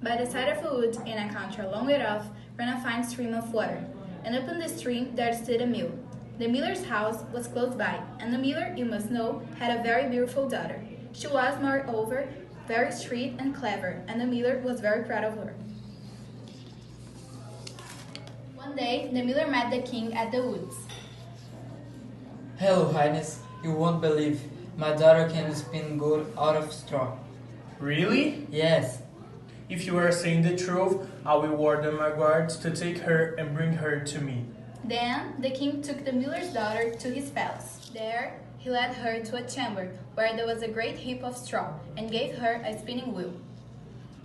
By the side of a wood, in a country a long way off, ran a fine stream of water, and upon the stream there stood a mill. The miller's house was close by, and the miller, you must know, had a very beautiful daughter. She was, moreover, very sweet and clever, and the miller was very proud of her. One day, the miller met the king at the woods. Hello, Highness. You won't believe. My daughter can spin gold out of straw. Really? Yes. If you are saying the truth, I will order my guards to take her and bring her to me. Then the king took the miller's daughter to his palace. There he led her to a chamber where there was a great heap of straw and gave her a spinning wheel.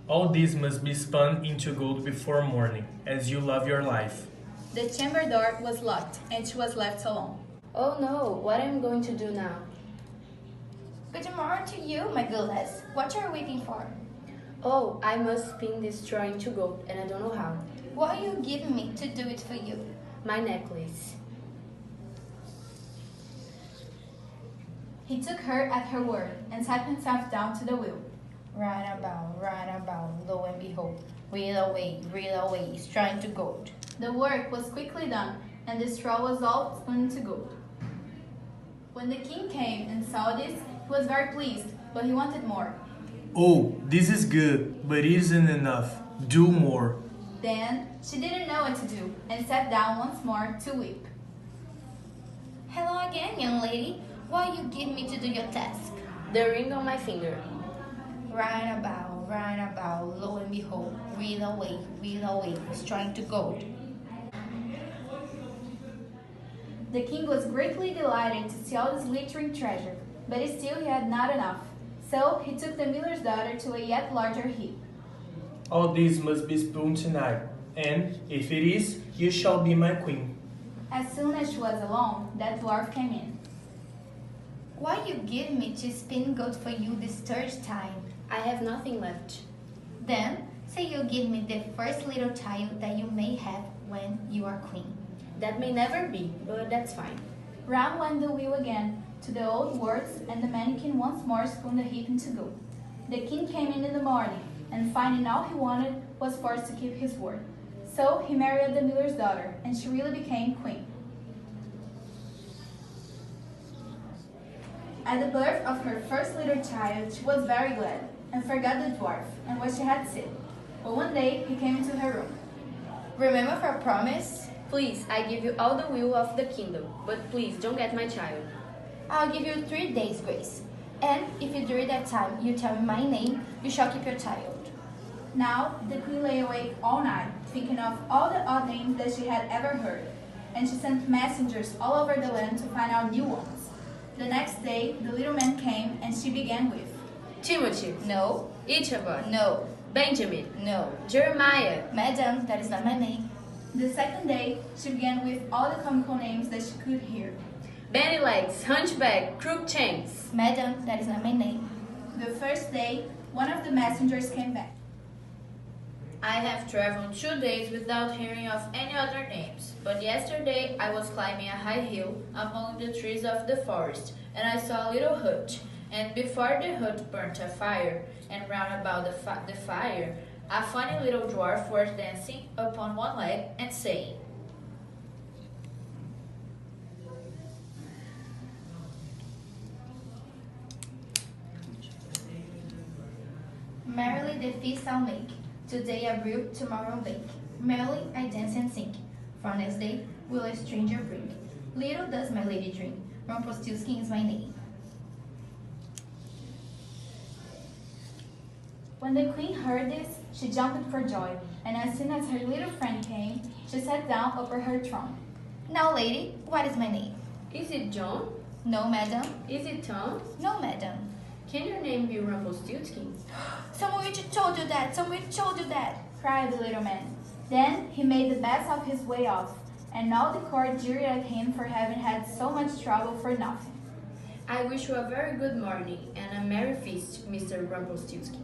All this must be spun into gold before morning, as you love your life. The chamber door was locked and she was left alone. Oh no, what am I going to do now? Good morning to you, my good lass. What are you waiting for? Oh, I must spin this straw into gold, and I don't know how. What are you giving me to do it for you? My necklace. He took her at her word and sat himself down to the wheel. Right about, lo and behold, reel away, trying to gold. The work was quickly done, and the straw was all spun into gold. When the king came and saw this, he was very pleased, but he wanted more. Oh, this is good, but it isn't enough. Do more. Then she didn't know what to do and sat down once more to weep. Hello again, young lady. What you give me to do your task? The ring on my finger. Right about, lo and behold, reel away, trying to gold. The king was greatly delighted to see all this glittering treasure, but still he had not enough. So he took the miller's daughter to a yet larger heap. All this must be spun tonight, and if it is, you shall be my queen. As soon as she was alone, that dwarf came in. Why you give me to spin gold for you this third time? I have nothing left. Then say you give me the first little child that you may have when you are queen. That may never be, but that's fine. Round went the wheel again to the old words, and the mannikin once more spun the heap into gold. The king came in the morning, and finding all he wanted, was forced to keep his word. So he married the miller's daughter, and she really became queen. At the birth of her first little child, she was very glad, and forgot the dwarf and what she had said. But one day he came into her room. Remember our promise? Please, I give you all the will of the kingdom, but please don't get my child. I'll give you 3 days grace. And if you during that time you tell me my name, you shall keep your child. Now the queen lay awake all night, thinking of all the odd names that she had ever heard, and she sent messengers all over the land to find out new ones. The next day, the little man came, and she began with Timothy. No. Ichabod. No. Benjamin. No. Jeremiah. Madam, that is not my name. The second day, she began with all the comical names that she could hear. Benny Legs, Hunchback, Crookshanks. Madam, that is not my name. The first day, one of the messengers came back. I have traveled 2 days without hearing of any other names, but yesterday I was climbing a high hill among the trees of the forest, and I saw a little hut, and before the hut burnt a fire, and round about the fire, a funny little dwarf was dancing upon one leg and saying, Merrily the feast I'll make. Today I brew, tomorrow bake. Merrily I dance and sing. For next day will a stranger bring. Little does my lady dream. Rumpelstiltskin is my name. When the queen heard this, she jumped for joy, and as soon as her little friend came, she sat down over her throne. Now, lady, what is my name? Is it John? No, madam. Is it Tom? No, madam. Can your name be Rumpelstiltskin? Someone told you that. Someone told you that. Cried the little man. Then he made the best of his way off, and all the court jeered at him for having had so much trouble for nothing. I wish you a very good morning and a merry feast, Mr. Rumpelstiltskin.